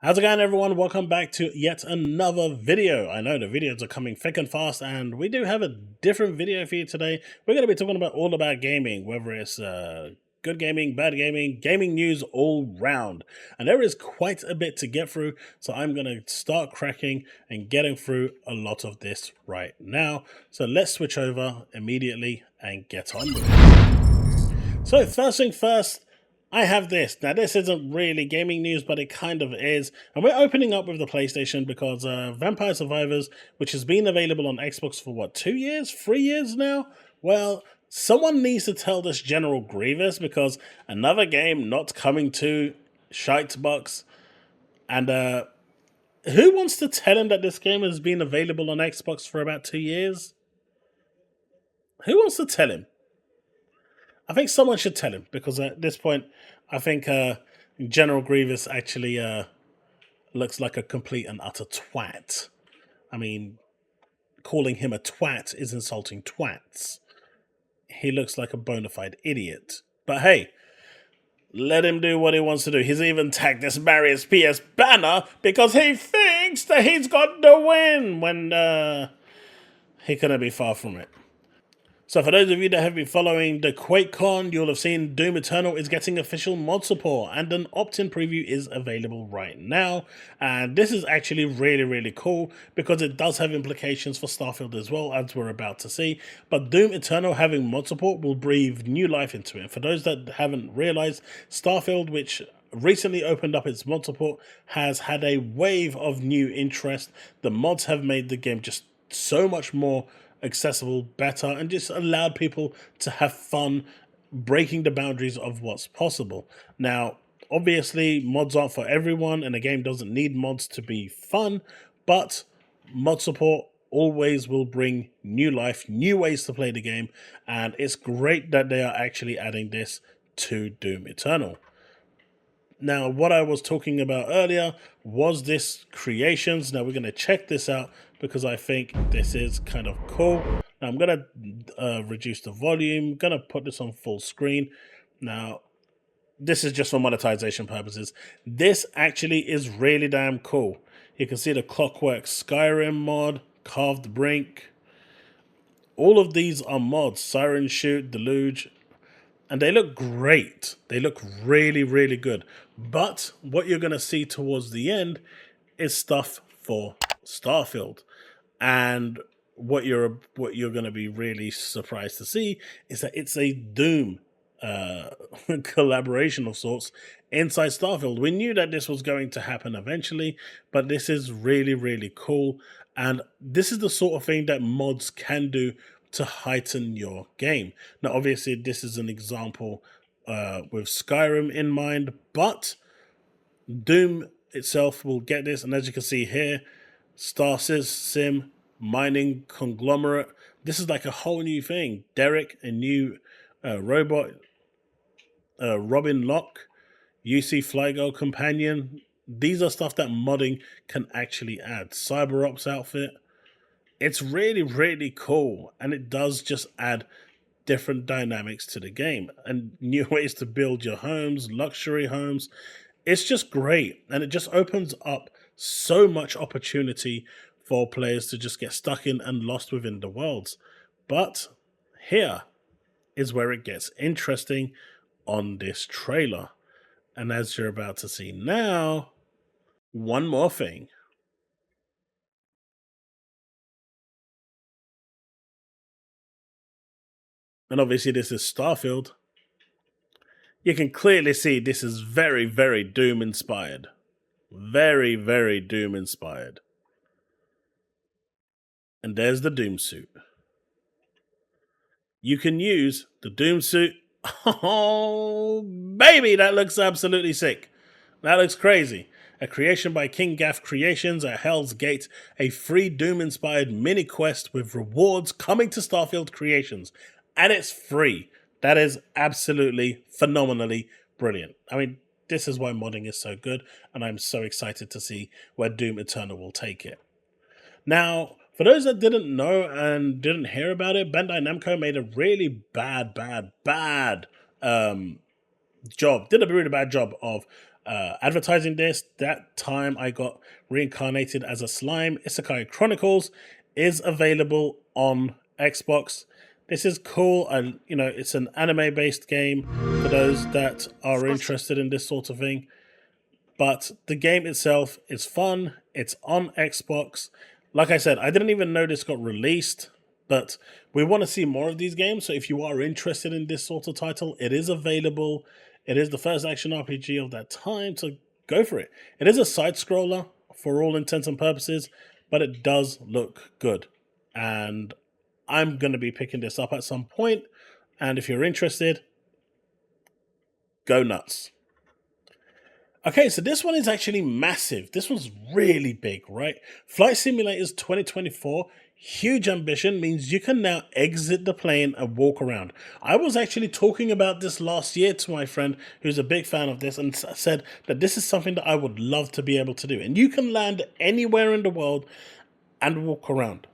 How's it going, everyone? Welcome back to yet another video. I know the videos are coming thick and fast, and we do have a different video for you today. We're going to be talking about all about gaming, whether it's good gaming, bad gaming, gaming news all round. And there is quite a bit to get through, so I'm going to start cracking and getting through a lot of this right now. So let's switch over immediately and get on with it. So first thing first, I have this. Now, this isn't really gaming news, but it kind of is. And we're opening up with the PlayStation because Vampire Survivors, which has been available on Xbox for what, 2 years? 3 years now? Well, someone needs to tell this General Grievous because another game not coming to Shitebox. And who wants to tell him that this game has been available on Xbox for about 2 years? Who wants to tell him? I think someone should tell him, because at this point, I think General Grievous actually looks like a complete and utter twat. I mean, calling him a twat is insulting twats. He looks like a bona fide idiot. But hey, let him do what he wants to do. He's even tagged this Marius PS banner because he thinks that he's got the win when he couldn't be far from it. So for those of you that have been following the QuakeCon, you'll have seen Doom Eternal is getting official mod support, and an opt-in preview is available right now. And this is actually really cool because it does have implications for Starfield as well, as we're about to see. But Doom Eternal having mod support will breathe new life into it. For those that haven't realized, Starfield, which recently opened up its mod support, has had a wave of new interest. The mods have made the game just so much more accessible, better, and just allowed people to have fun breaking the boundaries of what's possible. Now, obviously, mods aren't for everyone, and a game doesn't need mods to be fun, but mod support always will bring new life, new ways to play the game, and it's great that they are actually adding this to Doom Eternal. Now, what I was talking about earlier was this Creations. Now, we're going to check this out because I think this is kind of cool. Now, I'm going to reduce the volume. Going to put this on full screen. Now, this is just for monetization purposes. This actually is really damn cool. You can see the Clockwork Skyrim mod, Carved Brink. All of these are mods. Siren Shoot, Deluge. And they look great. They look really good. But what you're going to see towards the end is stuff for Starfield. And what you're going to be really surprised to see is that it's a Doom collaboration of sorts inside Starfield. We knew that this was going to happen eventually, but this is really cool. And this is the sort of thing that mods can do to heighten your game. Now, obviously, this is an example with Skyrim in mind, but Doom itself will get this. And as you can see here, Star Sim, mining conglomerate. This is like a whole new thing. Derek, a new robot. Robin Locke, UC Flygirl companion. These are stuff that modding can actually add. Cyber Ops outfit. It's really cool, and it does just add different dynamics to the game and new ways to build your homes, luxury homes. It's just great, and it just opens up so much opportunity for players to just get stuck in and lost within the worlds. But here is where it gets interesting on this trailer. And as you're about to see now, one more thing. And obviously this is Starfield. You can clearly see this is very Doom inspired. Very Doom inspired. And there's the Doom suit. You can use the Doom suit. Oh, baby, that looks absolutely sick. That looks crazy. A creation by King Gaff Creations at Hell's Gate, a free Doom-inspired mini-quest with rewards coming to Starfield Creations. And it's free. That is absolutely phenomenally brilliant. I mean, this is why modding is so good, and I'm so excited to see where Doom Eternal will take it. Now, for those that didn't know and didn't hear about it, Bandai Namco made a really bad job. Did a really bad job of advertising this. That time I got reincarnated as a slime. Isekai Chronicles is available on Xbox. This is cool. It's an anime-based game for those that are interested in this sort of thing. But the game itself is fun. It's on Xbox. Like I said, I didn't even know this got released, but we want to see more of these games. So if you are interested in this sort of title, it is available. It is the first action RPG of that time, so go for it. It is a side-scroller for all intents and purposes, but it does look good. And I'm going to be picking this up at some point. And if you're interested, go nuts. Okay, so this one is actually massive. This one's really big, right? Flight Simulators 2024, huge ambition, means you can now exit the plane and walk around. I was actually talking about this last year to my friend who's a big fan of this and said that this is something that I would love to be able to do. And you can land anywhere in the world and walk around.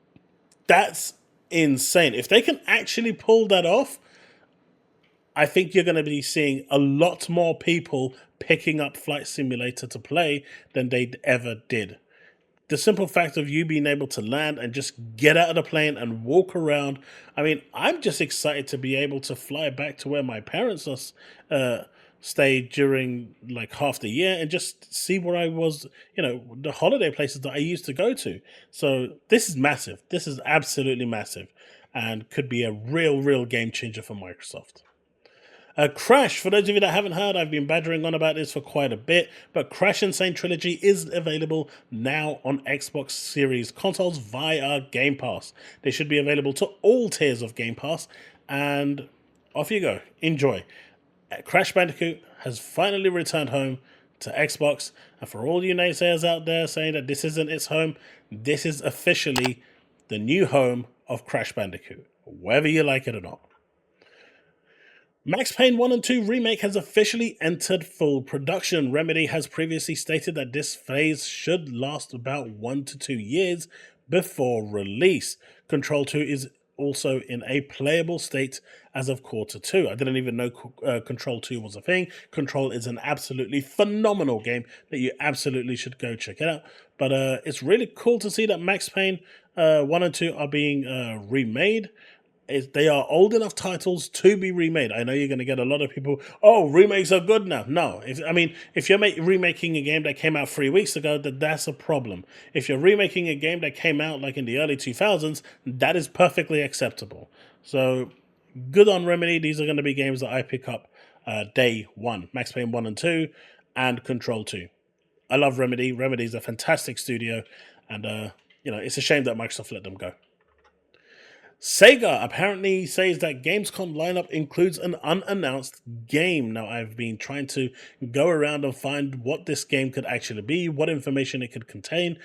That's insane. If they can actually pull that off, I think you're going to be seeing a lot more people picking up Flight Simulator to play than they ever did. The simple fact of you being able to land and just get out of the plane and walk around. I mean, I'm just excited to be able to fly back to where my parents stayed during like half the year and just see where I was, the holiday places that I used to go to. So this is massive. This is absolutely massive and could be a real game changer for Microsoft. Crash, for those of you that haven't heard, I've been badgering on about this for quite a bit, but Crash Insane Trilogy is available now on Xbox Series consoles via Game Pass. They should be available to all tiers of Game Pass, and off you go. Enjoy. Crash Bandicoot has finally returned home to Xbox, and for all you naysayers out there saying that this isn't its home, this is officially the new home of Crash Bandicoot, whether you like it or not. Max Payne 1 and 2 Remake has officially entered full production. Remedy has previously stated that this phase should last about 1 to 2 years before release. Control 2 is also in a playable state as of quarter 2. I didn't even know Control 2 was a thing. Control is an absolutely phenomenal game that you absolutely should go check it out. But it's really cool to see that Max Payne 1 and 2 are being remade. They are old enough titles to be remade. I know you're going to get a lot of people, remakes are good now. No, if you're remaking a game that came out 3 weeks ago, that's a problem. If you're remaking a game that came out like in the early 2000s, that is perfectly acceptable. So good on Remedy. These are going to be games that I pick up day one. Max Payne 1 and 2 and Control 2. I love Remedy. Remedy is a fantastic studio, and it's a shame that Microsoft let them go. Sega apparently says that Gamescom lineup includes an unannounced game. Now, I've been trying to go around and find what this game could actually be, what information it could contain.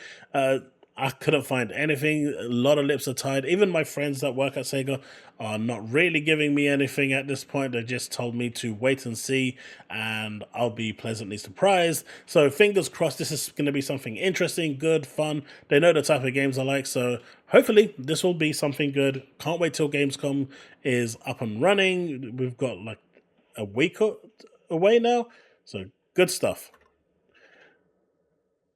I couldn't find anything. A lot of lips are tied. Even my friends that work at Sega are not really giving me anything at this point. They just told me to wait and see, and I'll be pleasantly surprised. So fingers crossed this is going to be something interesting, good, fun. They know the type of games I like, so hopefully this will be something good. Can't wait till Gamescom is up and running. We've got like a week away now, so good stuff.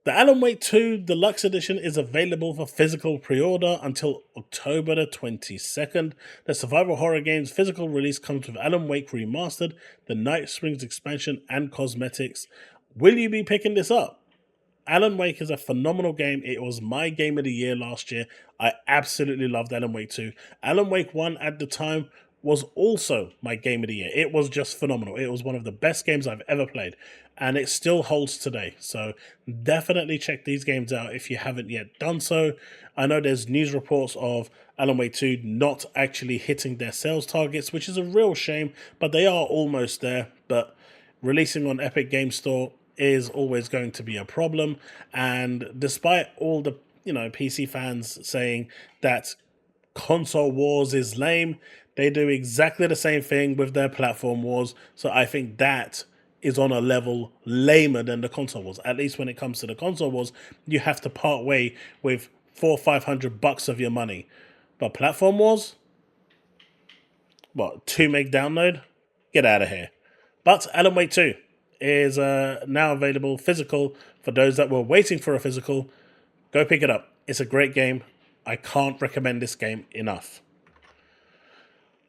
The Alan Wake 2 Deluxe Edition is available for physical pre-order until October the 22nd. The survival horror game's physical release comes with Alan Wake Remastered, the Night Springs expansion, and cosmetics. Will you be picking this up? Alan Wake is a phenomenal game. It was my game of the year last year. I absolutely loved Alan Wake 2. Alan Wake 1 at the time was also my game of the year. It was just phenomenal. It was one of the best games I've ever played, and it still holds today. So definitely check these games out if you haven't yet done so. I know there's news reports of Alan Wake 2 not actually hitting their sales targets, which is a real shame, but they are almost there. But releasing on Epic Game Store is always going to be a problem, and despite all the PC fans saying that console wars is lame, they do exactly the same thing with their platform wars. So I think that is on a level lamer than the console wars. At least when it comes to the console wars, you have to part way with $400 or $500 of your money. But platform wars, what, 2 meg download? Get out of here. But Alan Wake 2 is now available physical for those that were waiting for a physical. Go pick it up. It's a great game. I can't recommend this game enough.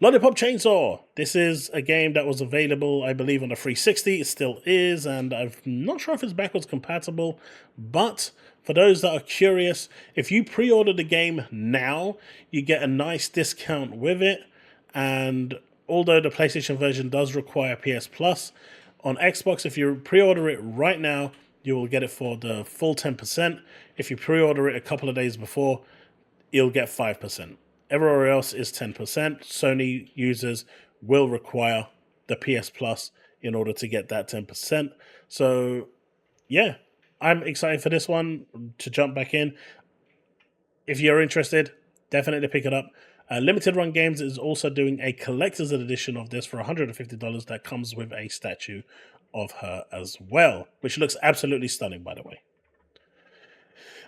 Lollipop Chainsaw. This is a game that was available, I believe, on the 360. It still is, and I'm not sure if it's backwards compatible. But for those that are curious, if you pre-order the game now, you get a nice discount with it. And although the PlayStation version does require PS Plus, on Xbox, if you pre-order it right now, you will get it for the full 10%. If you pre-order it a couple of days before, you'll get 5%. Everywhere else is 10%. Sony users will require the PS Plus in order to get that 10%. So, yeah, I'm excited for this one to jump back in. If you're interested, definitely pick it up. Limited Run Games is also doing a collector's edition of this for $150 that comes with a statue of her as well, which looks absolutely stunning, by the way.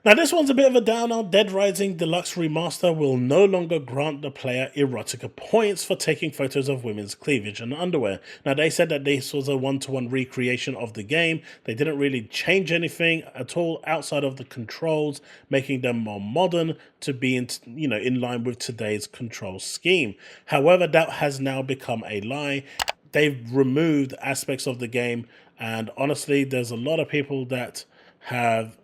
Now, this one's a bit of a downer. Dead Rising Deluxe Remaster will no longer grant the player erotica points for taking photos of women's cleavage and underwear. Now, they said that this was a one-to-one recreation of the game. They didn't really change anything at all outside of the controls, making them more modern to be in line with today's control scheme. However, that has now become a lie. They've removed aspects of the game, and honestly, there's a lot of people that have,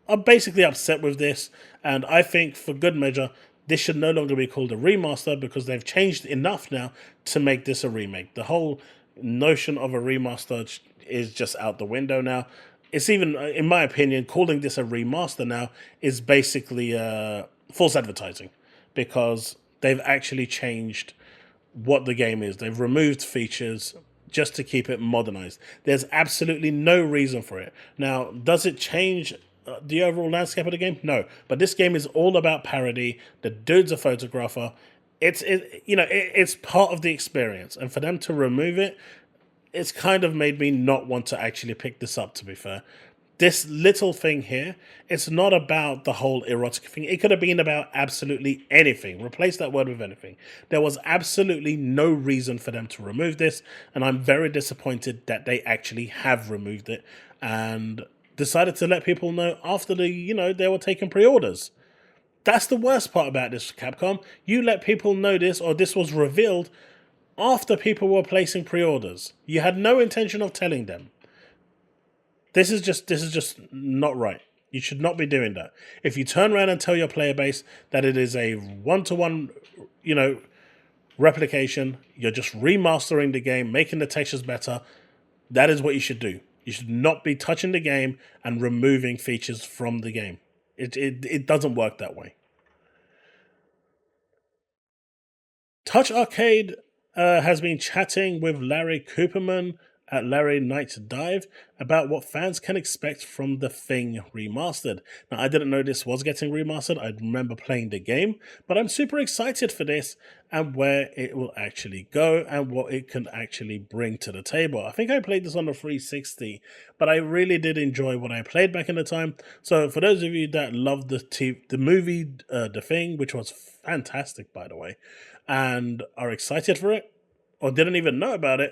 are basically upset with this, and I think for good measure, this should no longer be called a remaster because they've changed enough now to make this a remake. The whole notion of a remaster is just out the window now. It's even, in my opinion, calling this a remaster now is basically false advertising because they've actually changed what the game is. They've removed features just to keep it modernized. There's absolutely no reason for it. Now, does it change the overall landscape of the game? No, but this game is all about parody. The dude's a photographer. It's part of the experience, and for them to remove it, it's kind of made me not want to actually pick this up, to be fair. This little thing here, it's not about the whole erotic thing. It could have been about absolutely anything. Replace that word with anything. There was absolutely no reason for them to remove this, and I'm very disappointed that they actually have removed it and decided to let people know after they were taking pre-orders. That's the worst part about this, Capcom. You let people know this, or this was revealed after people were placing pre-orders. You had no intention of telling them. This is just not right. You should not be doing that. If you turn around and tell your player base that it is a one-to-one, replication, you're just remastering the game, making the textures better, that is what you should do. You should not be touching the game and removing features from the game. It doesn't work that way. Touch Arcade has been chatting with Larry Cooperman at Larry Night Dive about what fans can expect from the Thing Remastered. Now, I didn't know this was getting remastered. I remember playing the game, but I'm super excited for this and where it will actually go and what it can actually bring to the table. I think I played this on the 360, but I really did enjoy what I played back in the time. So for those of you that loved the movie The Thing, which was fantastic, by the way, and are excited for it, or didn't even know about it,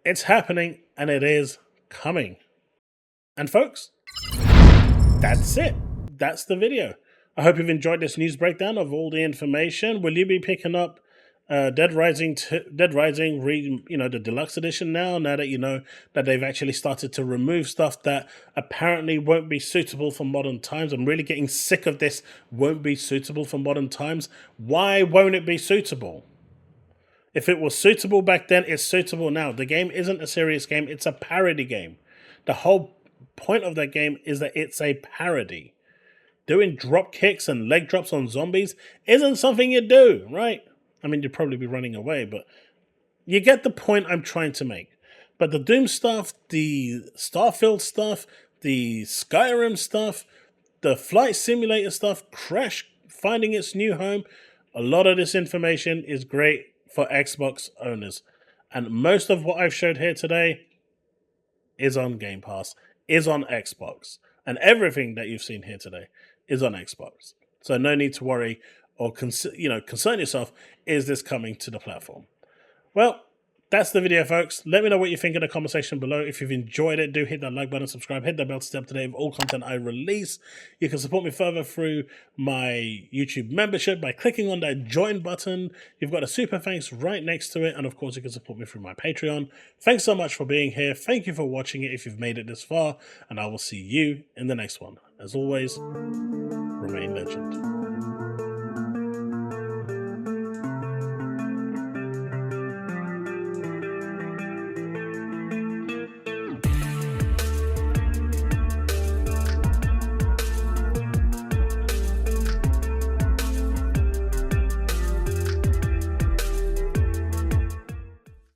it's happening, and it is coming. And folks, that's it. That's the video. I hope you've enjoyed this news breakdown of all the information. Will you be picking up Dead Rising, the Deluxe Edition now that you know that they've actually started to remove stuff that apparently won't be suitable for modern times? I'm really getting sick of this won't be suitable for modern times. Why won't it be suitable? If it was suitable back then, it's suitable now. The game isn't a serious game. It's a parody game. The whole point of that game is that it's a parody. Doing drop kicks and leg drops on zombies isn't something you do, right? I mean, you'd probably be running away, but you get the point I'm trying to make. But the Doom stuff, the Starfield stuff, the Skyrim stuff, the Flight Simulator stuff, Crash finding its new home, a lot of this information is great for Xbox owners. And most of what I've showed here today is on Game Pass, is on Xbox. And everything that you've seen here today is on Xbox. So no need to worry or concern yourself, is this coming to the platform? Well, That's the video, folks. Let me know what you think in the comment section below. If you've enjoyed it, do hit that like button, subscribe, hit that bell to stay up to date with all content I release. You can support me further through my YouTube membership by clicking on that join button. You've got a super thanks right next to it. And of course, you can support me through my Patreon. Thanks so much for being here. Thank you for watching it if you've made it this far. And I will see you in the next one. As always, remain legend.